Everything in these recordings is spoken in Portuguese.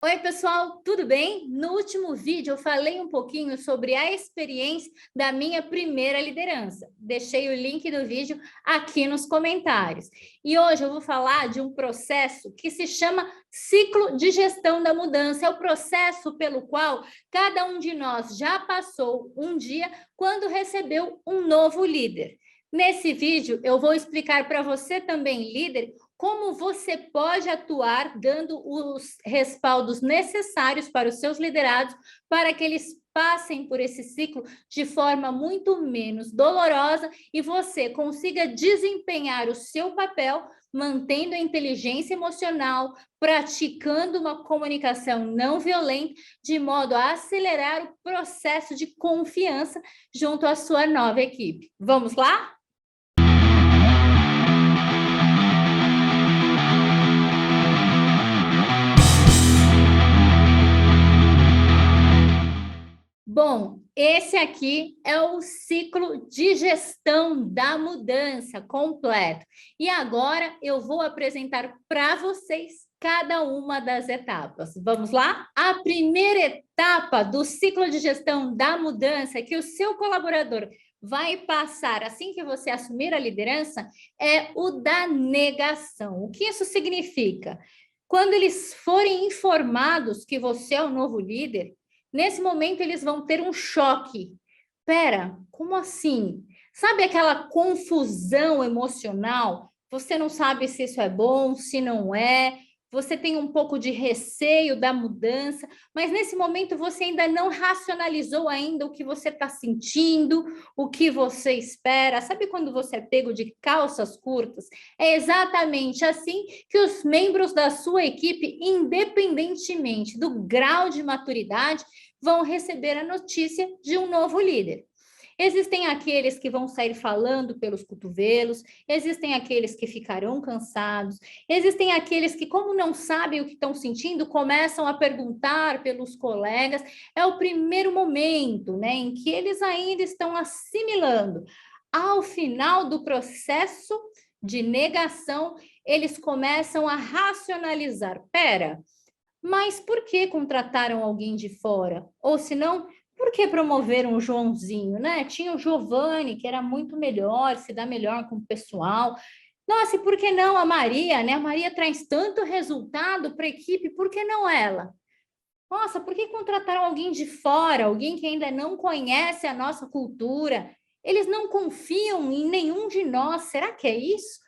Oi, pessoal, tudo bem? No último vídeo eu falei um pouquinho sobre a experiência da minha primeira liderança. Deixei o link do vídeo aqui nos comentários. E hoje eu vou falar de um processo que se chama ciclo de gestão da mudança. É o processo pelo qual cada um de nós já passou um dia quando recebeu um novo líder. Nesse vídeo eu vou explicar para você também, líder, como você pode atuar dando os respaldos necessários para os seus liderados para que eles passem por esse ciclo de forma muito menos dolorosa e você consiga desempenhar o seu papel mantendo a inteligência emocional, praticando uma comunicação não violenta, de modo a acelerar o processo de confiança junto à sua nova equipe. Vamos lá? Bom, esse aqui é o ciclo de gestão da mudança completo. E agora eu vou apresentar para vocês cada uma das etapas. Vamos lá? A primeira etapa do ciclo de gestão da mudança que o seu colaborador vai passar assim que você assumir a liderança é o da negação. O que isso significa? Quando eles forem informados que você é o novo líder, nesse momento, eles vão ter um choque. Pera, como assim? Sabe aquela confusão emocional? Você não sabe se isso é bom, se não é. Você tem um pouco de receio da mudança, mas nesse momento você ainda não racionalizou ainda o que você está sentindo, o que você espera. Sabe quando você é pego de calças curtas? É exatamente assim que os membros da sua equipe, independentemente do grau de maturidade, vão receber a notícia de um novo líder. Existem aqueles que vão sair falando pelos cotovelos, existem aqueles que ficarão cansados, existem aqueles que, como não sabem o que estão sentindo, começam a perguntar pelos colegas. É o primeiro momento, né, em que eles ainda estão assimilando. Ao final do processo de negação, eles começam a racionalizar. Pera, mas por que contrataram alguém de fora? Ou se não, por que promoveram o Joãozinho, né? Tinha o Giovanni, que era muito melhor, se dá melhor com o pessoal. Nossa, e por que não a Maria, né? A Maria traz tanto resultado para a equipe, por que não ela? Nossa, por que contrataram alguém de fora, alguém que ainda não conhece a nossa cultura? Eles não confiam em nenhum de nós, será que é isso?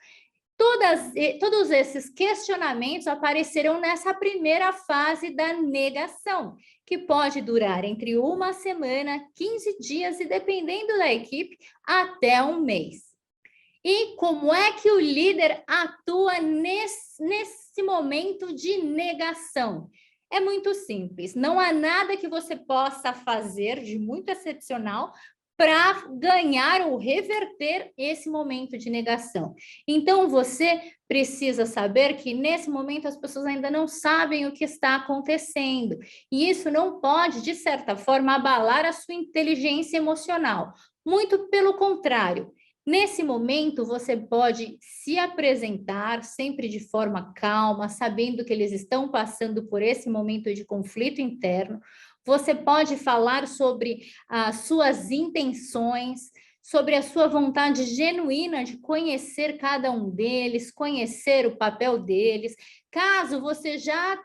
Todos esses questionamentos aparecerão nessa primeira fase da negação, que pode durar entre uma semana, 15 dias e, dependendo da equipe, até um mês. E como é que o líder atua nesse momento de negação? É muito simples, não há nada que você possa fazer de muito excepcional para ganhar ou reverter esse momento de negação. Então, você precisa saber que nesse momento as pessoas ainda não sabem o que está acontecendo. E isso não pode, de certa forma, abalar a sua inteligência emocional. Muito pelo contrário. Nesse momento, você pode se apresentar sempre de forma calma, sabendo que eles estão passando por esse momento de conflito interno. Você pode falar sobre as suas intenções, sobre a sua vontade genuína de conhecer cada um deles, conhecer o papel deles. Caso você já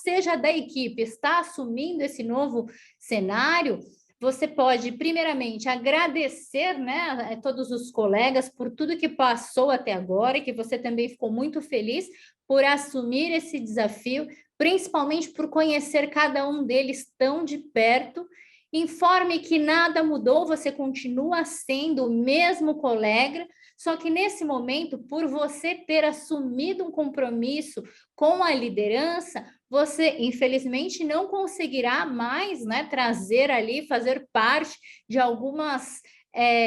seja da equipe, está assumindo esse novo cenário, você pode, primeiramente, agradecer, né, a todos os colegas por tudo que passou até agora e que você também ficou muito feliz por assumir esse desafio, principalmente por conhecer cada um deles tão de perto. Informe que nada mudou, você continua sendo o mesmo colega, só que nesse momento, por você ter assumido um compromisso com a liderança, você, infelizmente, não conseguirá mais, né, trazer ali, fazer parte de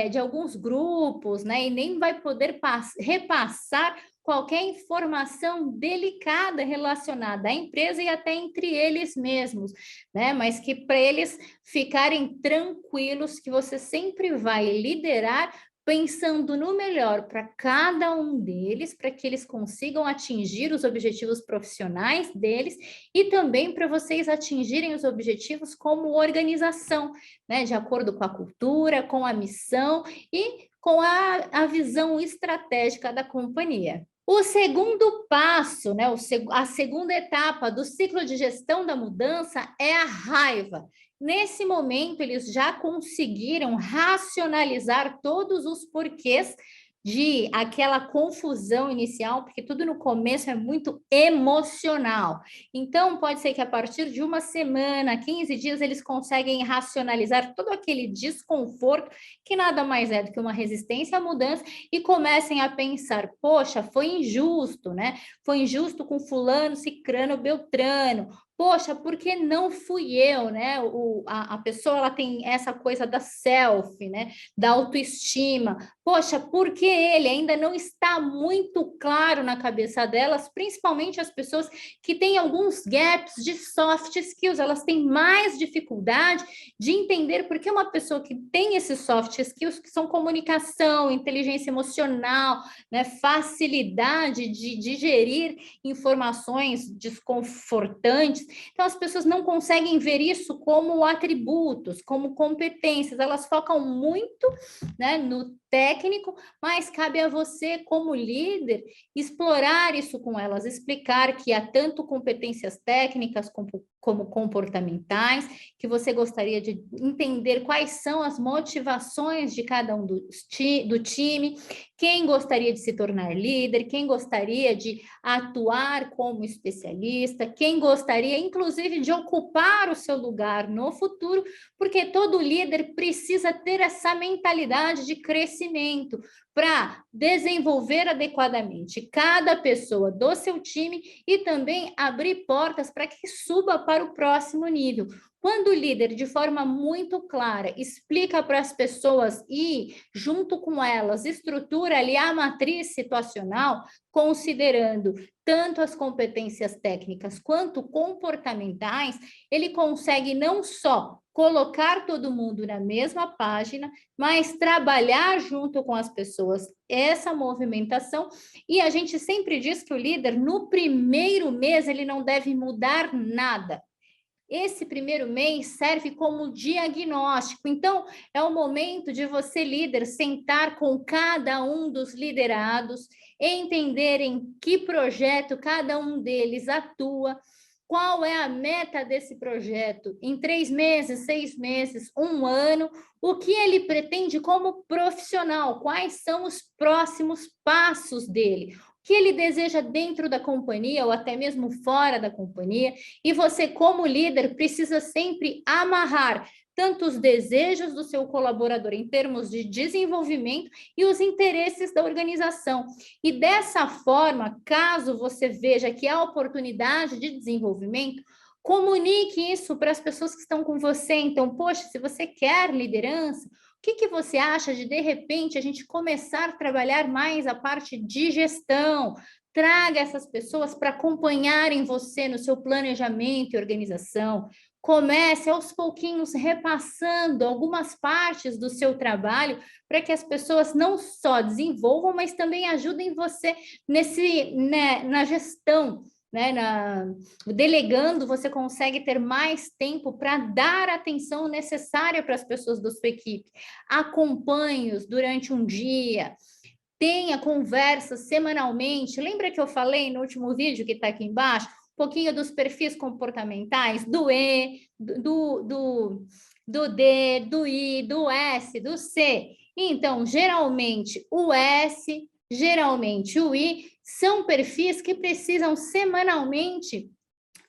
de alguns grupos, né, e nem vai poder repassar qualquer informação delicada relacionada à empresa e até entre eles mesmos, né, mas que para eles ficarem tranquilos que você sempre vai liderar pensando no melhor para cada um deles, para que eles consigam atingir os objetivos profissionais deles e também para vocês atingirem os objetivos como organização, né? De acordo com a cultura, com a missão e com a visão estratégica da companhia. O segundo passo, né, a segunda etapa do ciclo de gestão da mudança é a raiva. Nesse momento, eles já conseguiram racionalizar todos os porquês de aquela confusão inicial, porque tudo no começo é muito emocional. Então, pode ser que a partir de uma semana, 15 dias, eles conseguem racionalizar todo aquele desconforto, que nada mais é do que uma resistência à mudança, e comecem a pensar, poxa, foi injusto, né? Foi injusto com fulano, cicrano, beltrano. Poxa, por que não fui eu, né? A pessoa, ela tem essa coisa da self, né? Da autoestima. Poxa, por que ele ainda não está muito claro na cabeça delas, principalmente as pessoas que têm alguns gaps de soft skills, elas têm mais dificuldade de entender por que uma pessoa que tem esses soft skills, que são comunicação, inteligência emocional, né? Facilidade de digerir informações desconfortantes. Então, as pessoas não conseguem ver isso como atributos, como competências, elas focam muito, né, no técnico, mas cabe a você, como líder, explorar isso com elas, explicar que há tanto competências técnicas como comportamentais, que você gostaria de entender quais são as motivações de cada um do time, quem gostaria de se tornar líder, quem gostaria de atuar como especialista, quem gostaria, inclusive, de ocupar o seu lugar no futuro, porque todo líder precisa ter essa mentalidade de crescimento para desenvolver adequadamente cada pessoa do seu time e também abrir portas para que suba para o próximo nível. Quando o líder, de forma muito clara, explica para as pessoas e, junto com elas, estrutura ali a matriz situacional, considerando tanto as competências técnicas quanto comportamentais, ele consegue não só colocar todo mundo na mesma página, mas trabalhar junto com as pessoas essa movimentação. E a gente sempre diz que o líder, no primeiro mês, ele não deve mudar nada. Esse primeiro mês serve como diagnóstico. Então, é o momento de você, líder, sentar com cada um dos liderados, entender em que projeto cada um deles atua, qual é a meta desse projeto em 3 meses, 6 meses, 1 ano, o que ele pretende como profissional, quais são os próximos passos dele, que ele deseja dentro da companhia ou até mesmo fora da companhia, e você, como líder, precisa sempre amarrar tanto os desejos do seu colaborador em termos de desenvolvimento e os interesses da organização. E dessa forma, caso você veja que há oportunidade de desenvolvimento, comunique isso para as pessoas que estão com você. Então, poxa, se você quer liderança, o que você acha de repente, a gente começar a trabalhar mais a parte de gestão? Traga essas pessoas para acompanharem você no seu planejamento e organização. Comece aos pouquinhos repassando algumas partes do seu trabalho para que as pessoas não só desenvolvam, mas também ajudem você na gestão. Né, delegando, você consegue ter mais tempo para dar a atenção necessária para as pessoas da sua equipe. Acompanhe-os durante um dia, tenha conversas semanalmente. Lembra que eu falei no último vídeo que está aqui embaixo? Um pouquinho dos perfis comportamentais, do E, do D, do I, do S, do C. Então, geralmente o S, geralmente o I, são perfis que precisam semanalmente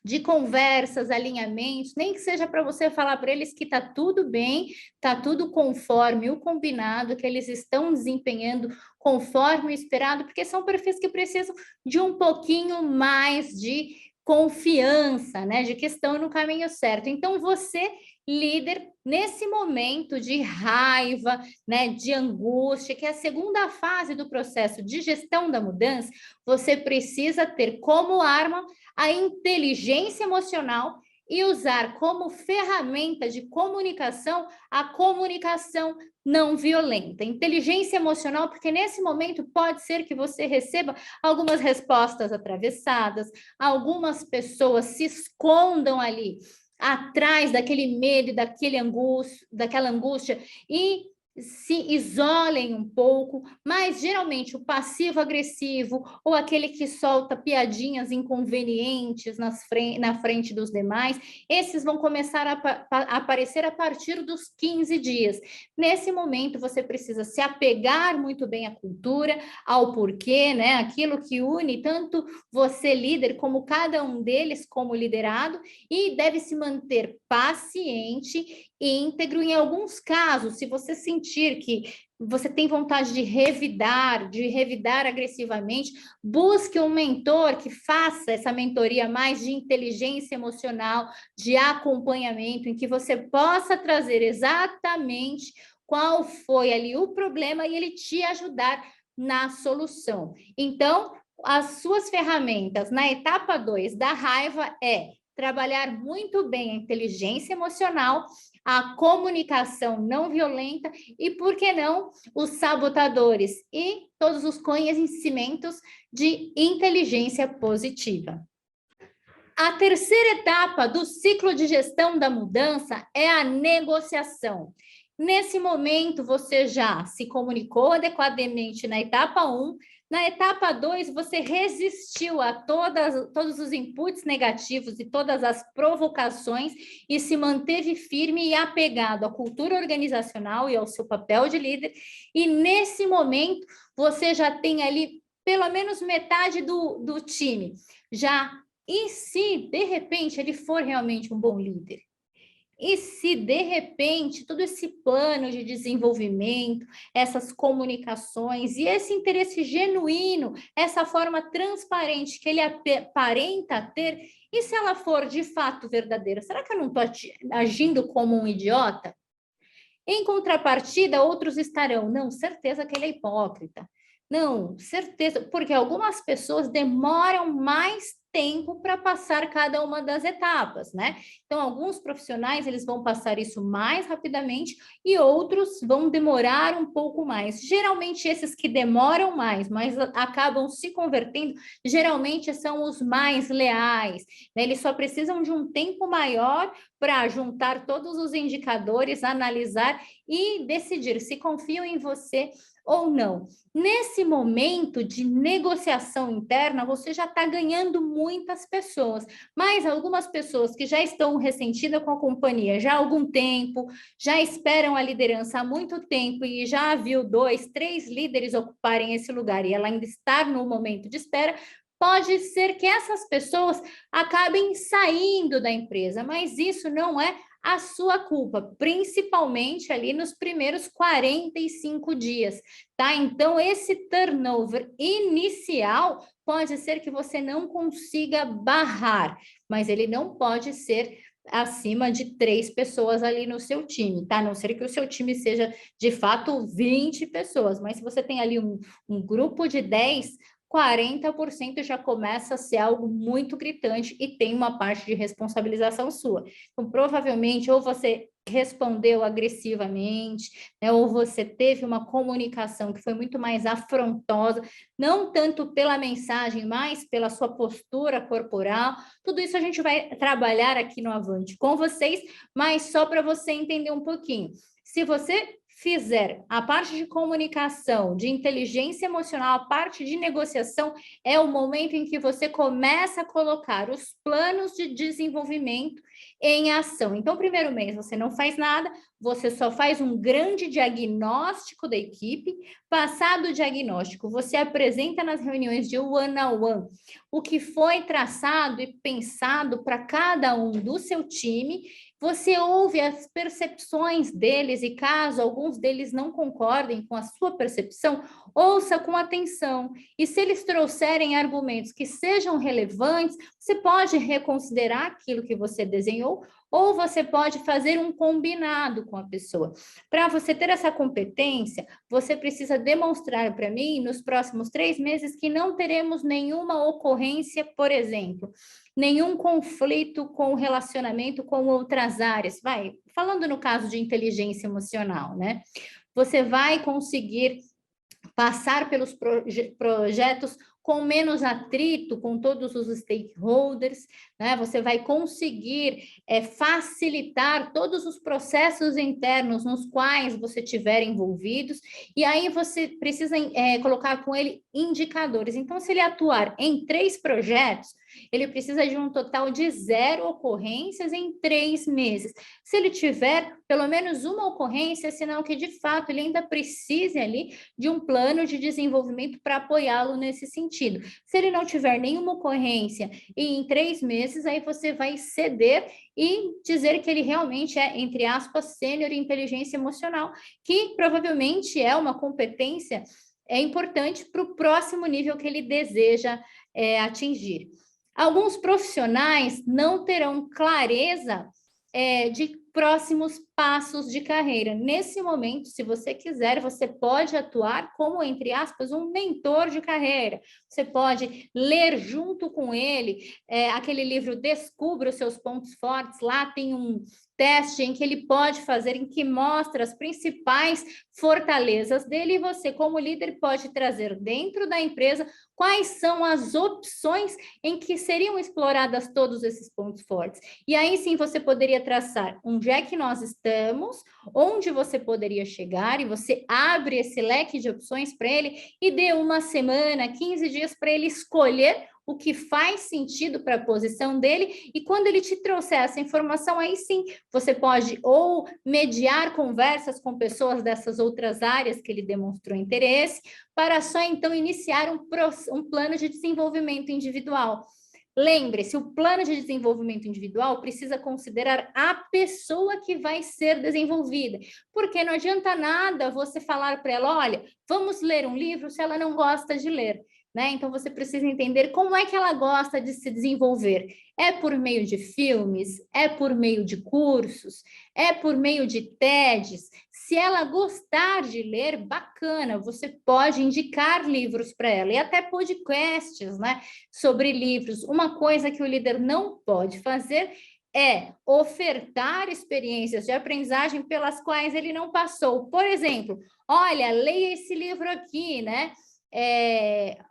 de conversas, alinhamentos, nem que seja para você falar para eles que está tudo bem, está tudo conforme o combinado, que eles estão desempenhando conforme o esperado, porque são perfis que precisam de um pouquinho mais de confiança, né, de que estão no caminho certo. Então, você, líder, nesse momento de raiva, né, de angústia, que é a segunda fase do processo de gestão da mudança, você precisa ter como arma a inteligência emocional e usar como ferramenta de comunicação a comunicação não violenta. Inteligência emocional, porque nesse momento pode ser que você receba algumas respostas atravessadas, algumas pessoas se escondam ali atrás daquele medo e daquela angústia e se isolem um pouco, mas geralmente o passivo-agressivo ou aquele que solta piadinhas inconvenientes na frente dos demais, esses vão começar a aparecer a partir dos 15 dias. Nesse momento, você precisa se apegar muito bem à cultura, ao porquê, né? Aquilo que une tanto você, líder, como cada um deles como liderado, e deve se manter paciente, íntegro. Em alguns casos, se você sentir que você tem vontade de revidar agressivamente, busque um mentor que faça essa mentoria mais de inteligência emocional, de acompanhamento, em que você possa trazer exatamente qual foi ali o problema e ele te ajudar na solução. Então, as suas ferramentas na etapa 2 da raiva é trabalhar muito bem a inteligência emocional, a comunicação não violenta e, por que não, os sabotadores e todos os conhecimentos de inteligência positiva. A terceira etapa do ciclo de gestão da mudança é a negociação. Nesse momento, você já se comunicou adequadamente na etapa 1. Na etapa 2, você resistiu a todos os inputs negativos e todas as provocações e se manteve firme e apegado à cultura organizacional e ao seu papel de líder. E nesse momento, você já tem ali pelo menos metade do time. E se, de repente, ele for realmente um bom líder? E se, de repente, todo esse plano de desenvolvimento, essas comunicações e esse interesse genuíno, essa forma transparente que ele aparenta ter, e se ela for de fato verdadeira, será que eu não estou agindo como um idiota? Em contrapartida, outros estarão, não, certeza que ele é hipócrita. Não, certeza, porque algumas pessoas demoram mais tempo para passar cada uma das etapas, né? Então, alguns profissionais, eles vão passar isso mais rapidamente e outros vão demorar um pouco mais. Geralmente, esses que demoram mais, mas acabam se convertendo, geralmente são os mais leais, né? Eles só precisam de um tempo maior para juntar todos os indicadores, analisar e decidir se confiam em você ou não. Nesse momento de negociação interna, você já está ganhando muitas pessoas, mas algumas pessoas que já estão ressentidas com a companhia já há algum tempo, já esperam a liderança há muito tempo e já viu 2, 3 líderes ocuparem esse lugar e ela ainda está no momento de espera, pode ser que essas pessoas acabem saindo da empresa, mas isso não é a sua culpa, principalmente ali nos primeiros 45 dias, tá? Então, esse turnover inicial pode ser que você não consiga barrar, mas ele não pode ser acima de 3 pessoas ali no seu time, tá? A não ser que o seu time seja, de fato, 20 pessoas, mas se você tem ali um grupo de 10, 40% já começa a ser algo muito gritante e tem uma parte de responsabilização sua. Então, provavelmente, ou você respondeu agressivamente, né, ou você teve uma comunicação que foi muito mais afrontosa, não tanto pela mensagem, mas pela sua postura corporal. Tudo isso a gente vai trabalhar aqui no Avante com vocês, mas só para você entender um pouquinho. Se você fizer a parte de comunicação, de inteligência emocional, a parte de negociação, é o momento em que você começa a colocar os planos de desenvolvimento em ação. Então, primeiro mês você não faz nada, você só faz um grande diagnóstico da equipe. Passado o diagnóstico, você apresenta nas reuniões de one-on-one o que foi traçado e pensado para cada um do seu time. Você ouve as percepções deles e caso alguns deles não concordem com a sua percepção, ouça com atenção. E se eles trouxerem argumentos que sejam relevantes, você pode reconsiderar aquilo que você desenhou desenhou, ou você pode fazer um combinado com a pessoa. Para você ter essa competência, você precisa demonstrar para mim, nos próximos 3 meses, que não teremos nenhuma ocorrência, por exemplo, nenhum conflito com o relacionamento com outras áreas. Falando no caso de inteligência emocional, né? Você vai conseguir passar pelos projetos com menos atrito com todos os stakeholders, né? Você vai conseguir facilitar todos os processos internos nos quais você estiver envolvidos, e aí você precisa colocar com ele indicadores. Então, se ele atuar em 3 projetos, ele precisa de um total de 0 ocorrências em 3 meses. Se ele tiver pelo menos uma ocorrência, é sinal que, de fato, ele ainda precise ali de um plano de desenvolvimento para apoiá-lo nesse sentido. Se ele não tiver nenhuma ocorrência e em 3 meses, aí você vai ceder e dizer que ele realmente é, entre aspas, sênior em inteligência emocional, que provavelmente é uma competência importante para o próximo nível que ele deseja atingir. Alguns profissionais não terão clareza de próximos passos de carreira. Nesse momento, se você quiser, você pode atuar como, entre aspas, um mentor de carreira. Você pode ler junto com ele aquele livro Descubra os Seus Pontos Fortes. Lá tem um teste em que ele pode fazer, em que mostra as principais fortalezas dele, e você, como líder, pode trazer dentro da empresa quais são as opções em que seriam exploradas todos esses pontos fortes. E aí sim você poderia traçar onde é que nós estamos, onde você poderia chegar, e você abre esse leque de opções para ele e dê 1 semana, 15 dias para ele escolher o que faz sentido para a posição dele, e quando ele te trouxer essa informação, aí sim, você pode ou mediar conversas com pessoas dessas outras áreas que ele demonstrou interesse, para só então iniciar um plano de desenvolvimento individual. Lembre-se, o plano de desenvolvimento individual precisa considerar a pessoa que vai ser desenvolvida, porque não adianta nada você falar para ela, olha, vamos ler um livro se ela não gosta de ler. Né? Então, você precisa entender como é que ela gosta de se desenvolver. É por meio de filmes? É por meio de cursos? É por meio de TEDs? Se ela gostar de ler, bacana, você pode indicar livros para ela, e até podcasts, né, sobre livros. Uma coisa que o líder não pode fazer é ofertar experiências de aprendizagem pelas quais ele não passou. Por exemplo, olha, leia esse livro aqui, né?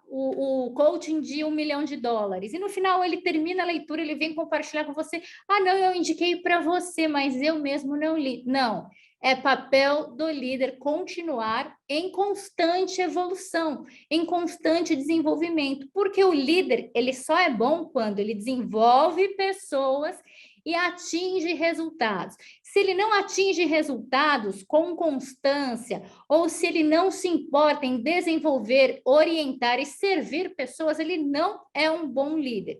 O coaching de $1 milhão, e no final ele termina a leitura, ele vem compartilhar com você, não, eu indiquei para você, mas eu mesmo não li. Não, é papel do líder continuar em constante evolução, em constante desenvolvimento, porque o líder, ele só é bom quando ele desenvolve pessoas e atinge resultados. Se ele não atinge resultados com constância, ou se ele não se importa em desenvolver, orientar e servir pessoas, ele não é um bom líder.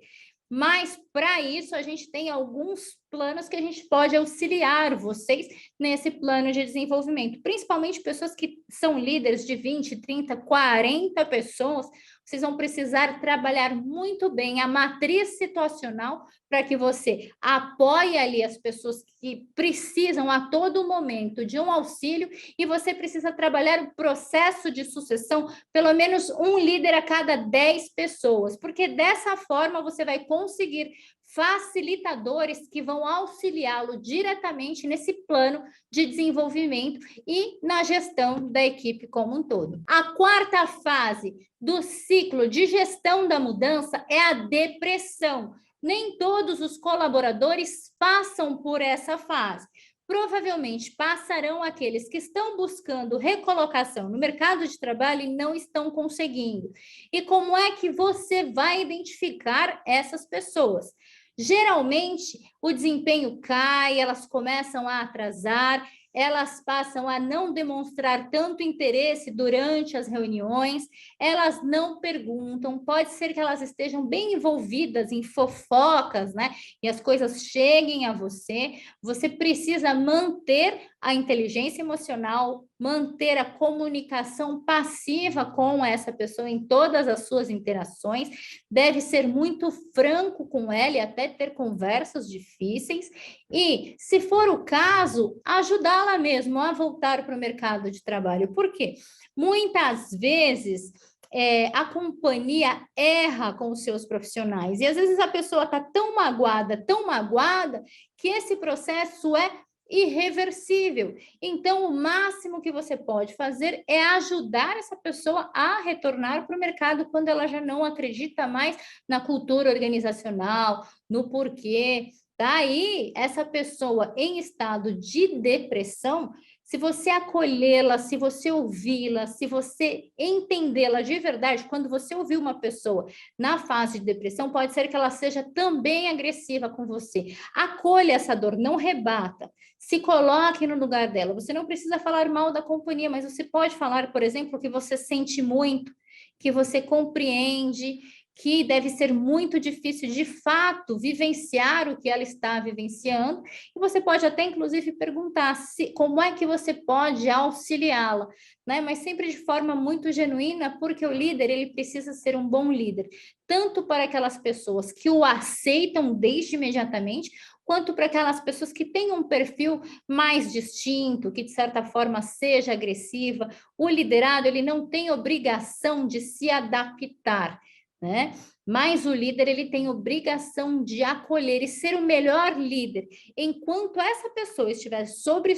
Mas, para isso, a gente tem alguns planos que a gente pode auxiliar vocês nesse plano de desenvolvimento, principalmente pessoas que são líderes de 20, 30, 40 pessoas. Vocês vão precisar trabalhar muito bem a matriz situacional para que você apoie ali as pessoas que precisam a todo momento de um auxílio, e você precisa trabalhar o processo de sucessão, pelo menos um líder a cada 10 pessoas, porque dessa forma você vai conseguir facilitadores que vão auxiliá-lo diretamente nesse plano de desenvolvimento e na gestão da equipe como um todo. A 4ª fase do ciclo de gestão da mudança é a depressão. Nem todos os colaboradores passam por essa fase. Provavelmente passarão aqueles que estão buscando recolocação no mercado de trabalho e não estão conseguindo. E como é que você vai identificar essas pessoas? Geralmente, o desempenho cai, elas começam a atrasar, elas passam a não demonstrar tanto interesse durante as reuniões, elas não perguntam, pode ser que elas estejam bem envolvidas em fofocas, né? E as coisas cheguem a você. Você precisa manter a inteligência emocional, manter a comunicação passiva com essa pessoa em todas as suas interações, deve ser muito franco com ela e até ter conversas difíceis, e, se for o caso, ajudá-la mesmo a voltar para o mercado de trabalho. Por quê? Muitas vezes a companhia erra com os seus profissionais, e às vezes a pessoa está tão magoada, que esse processo é irreversível. Então, o máximo que você pode fazer é ajudar essa pessoa a retornar para o mercado quando ela já não acredita mais na cultura organizacional, no porquê. Daí, essa pessoa em estado de depressão, se você acolhê-la, se você ouvi-la, se você entendê-la de verdade, quando você ouvir uma pessoa na fase de depressão, pode ser que ela seja também agressiva com você. Acolha essa dor, não rebata. Se coloque no lugar dela. Você não precisa falar mal da companhia, mas você pode falar, por exemplo, que você sente muito, que você compreende, que deve ser muito difícil, de fato, vivenciar o que ela está vivenciando. E você pode até, inclusive, perguntar como é que você pode auxiliá-la, né? Mas sempre de forma muito genuína, porque o líder, ele precisa ser um bom líder, tanto para aquelas pessoas que o aceitam desde imediatamente, quanto para aquelas pessoas que têm um perfil mais distinto, que de certa forma seja agressiva. O liderado, ele não tem obrigação de se adaptar, né? Mas o líder, ele tem obrigação de acolher e ser o melhor líder. Enquanto essa pessoa estiver sob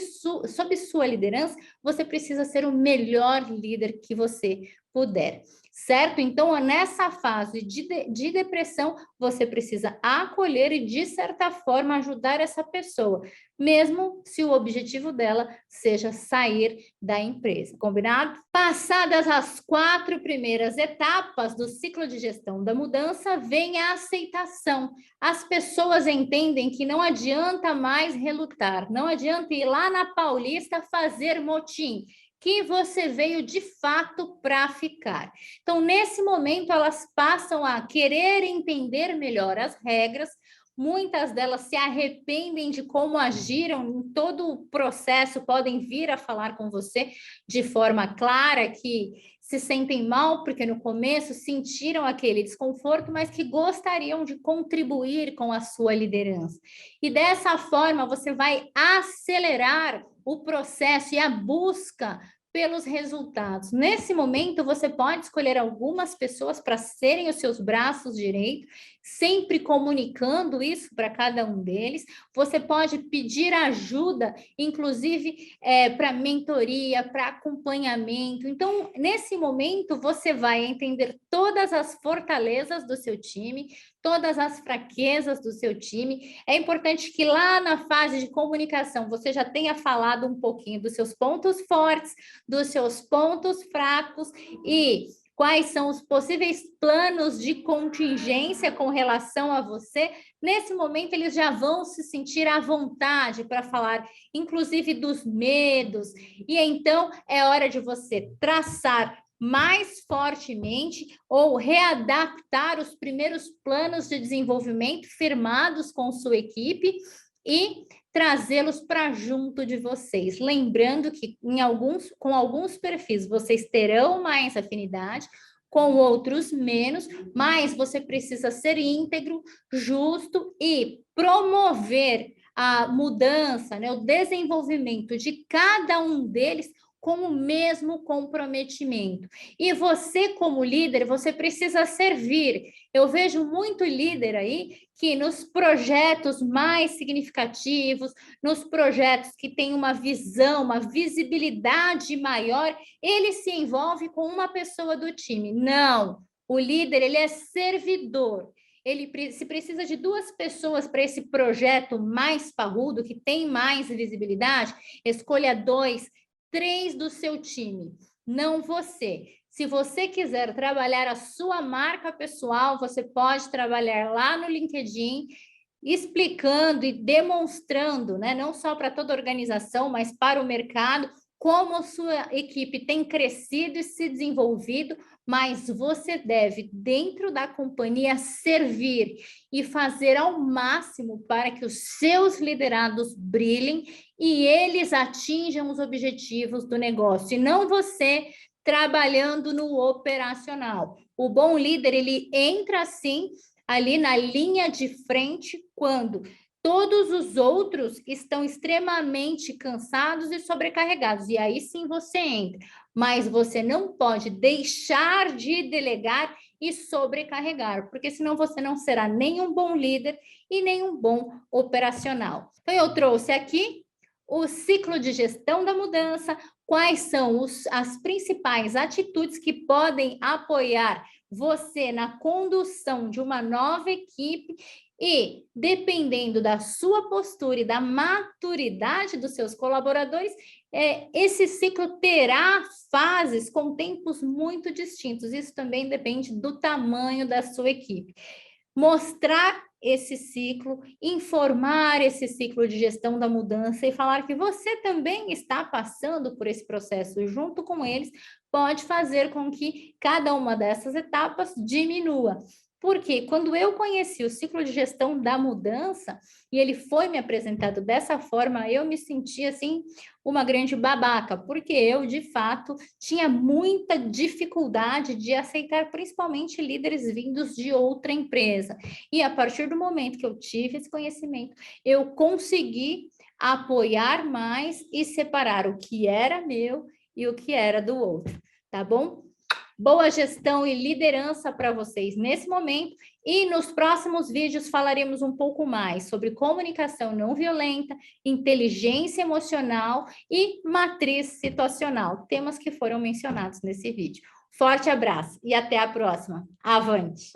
sua liderança, você precisa ser o melhor líder que você puder, certo? Então, nessa fase de depressão, você precisa acolher e, de certa forma, ajudar essa pessoa, mesmo se o objetivo dela seja sair da empresa, combinado? Passadas as 4 primeiras etapas do ciclo de gestão da mudança, vem a aceitação. As pessoas entendem que não adianta mais relutar, não adianta ir lá na Paulista fazer motim, que você veio de fato para ficar. Então, nesse momento, elas passam a querer entender melhor as regras. Muitas delas se arrependem de como agiram em todo o processo, podem vir a falar com você de forma clara que se sentem mal porque no começo sentiram aquele desconforto, mas que gostariam de contribuir com a sua liderança. E dessa forma, você vai acelerar o processo e a busca pelos resultados. Nesse momento, você pode escolher algumas pessoas para serem os seus braços direitos, sempre comunicando isso para cada um deles. Você pode pedir ajuda, inclusive para mentoria, para acompanhamento. Então, nesse momento, você vai entender todas as fortalezas do seu time, todas as fraquezas do seu time. É importante que lá na fase de comunicação você já tenha falado um pouquinho dos seus pontos fortes, dos seus pontos fracos e quais são os possíveis planos de contingência com relação a você. Nesse momento, eles já vão se sentir à vontade para falar, inclusive, dos medos. E então, é hora de você traçar mais fortemente ou readaptar os primeiros planos de desenvolvimento firmados com sua equipe e trazê-los para junto de vocês. Lembrando que com alguns perfis vocês terão mais afinidade, com outros menos, mas você precisa ser íntegro, justo e promover a mudança, né, o desenvolvimento de cada um deles com o mesmo comprometimento. E você, como líder, você precisa servir. Eu vejo muito líder aí que nos projetos mais significativos, nos projetos que têm uma visão, uma visibilidade maior, ele se envolve com uma pessoa do time. Não, o líder, ele é servidor. Se precisa de 2 pessoas para esse projeto mais parrudo, que tem mais visibilidade, escolha 2, 3 do seu time, não você. Se você quiser trabalhar a sua marca pessoal, você pode trabalhar lá no LinkedIn, explicando e demonstrando, né, não só para toda a organização, mas para o mercado, como a sua equipe tem crescido e se desenvolvido, mas você deve, dentro da companhia, servir e fazer ao máximo para que os seus liderados brilhem e eles atinjam os objetivos do negócio, e não você trabalhando no operacional. O bom líder, ele entra assim ali na linha de frente quando todos os outros estão extremamente cansados e sobrecarregados. E aí sim você entra. Mas você não pode deixar de delegar e sobrecarregar, porque senão você não será nem um bom líder e nem um bom operacional. Então, eu trouxe aqui o ciclo de gestão da mudança, quais são as principais atitudes que podem apoiar você na condução de uma nova equipe e, dependendo da sua postura e da maturidade dos seus colaboradores, esse ciclo terá fases com tempos muito distintos. Isso também depende do tamanho da sua equipe. Mostrar esse ciclo, informar esse ciclo de gestão da mudança e falar que você também está passando por esse processo junto com eles, pode fazer com que cada uma dessas etapas diminua. Porque quando eu conheci o ciclo de gestão da mudança e ele foi me apresentado dessa forma, eu me senti assim uma grande babaca, porque eu, de fato, tinha muita dificuldade de aceitar principalmente líderes vindos de outra empresa. E a partir do momento que eu tive esse conhecimento, eu consegui apoiar mais e separar o que era meu e o que era do outro, tá bom? Boa gestão e liderança para vocês nesse momento, e nos próximos vídeos falaremos um pouco mais sobre comunicação não violenta, inteligência emocional e matriz situacional, temas que foram mencionados nesse vídeo. Forte abraço e até a próxima. Avante!